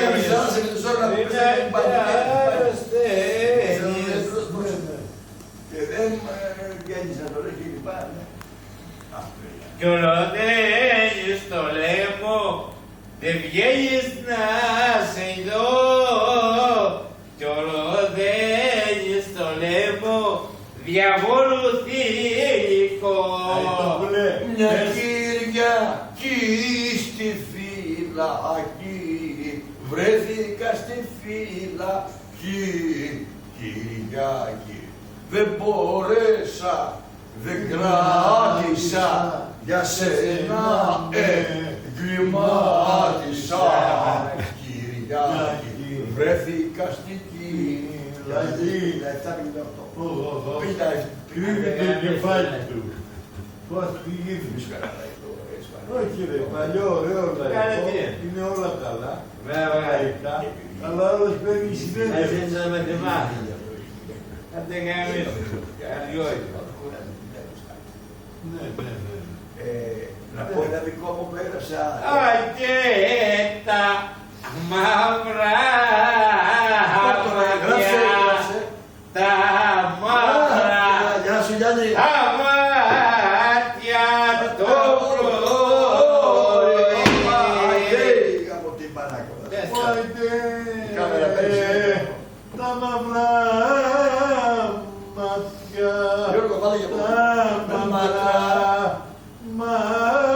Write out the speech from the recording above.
με τους όρους να μην και δεν γέννησα το λέω και λοιπά. Κι ολοδένεις στο λαιμό, δεν βγαίνεις να σε δω. Κι ολοδένεις στο λαιμό, διαβόλου θηλυκό. Μια Κυριακή στη φυλακή, βρέθηκα στη φυλακή, Κυριακή. Δεν μπόρεσα, δεν κράτησα, για σένα εγκλημάτισα. Κυριακή, βρέθηκα στη φυλακή. 57-58. Κρύβει το κεφάλι του. Πώς πηγαίνει. Όχι ρε, παλιό, ωραίο λαϊκό, είναι όλα καλά. Λαϊκά, αλλά όλος παίρνει συνέντευξη. Έτσι να με θυμάται. Άντε γαμίσω. Καριόι. Ναι. Να πω ένα δικό μου που έγραψα. Και τα μαύρα μάτια, τα μαύρα Γεια σου Γιάννη. τα μάτια το πρωί. Από την Πανάκο. Κάμερα τα μαύρα μάτια, Γιώργο, βάλε για τα μαύρα μάτια.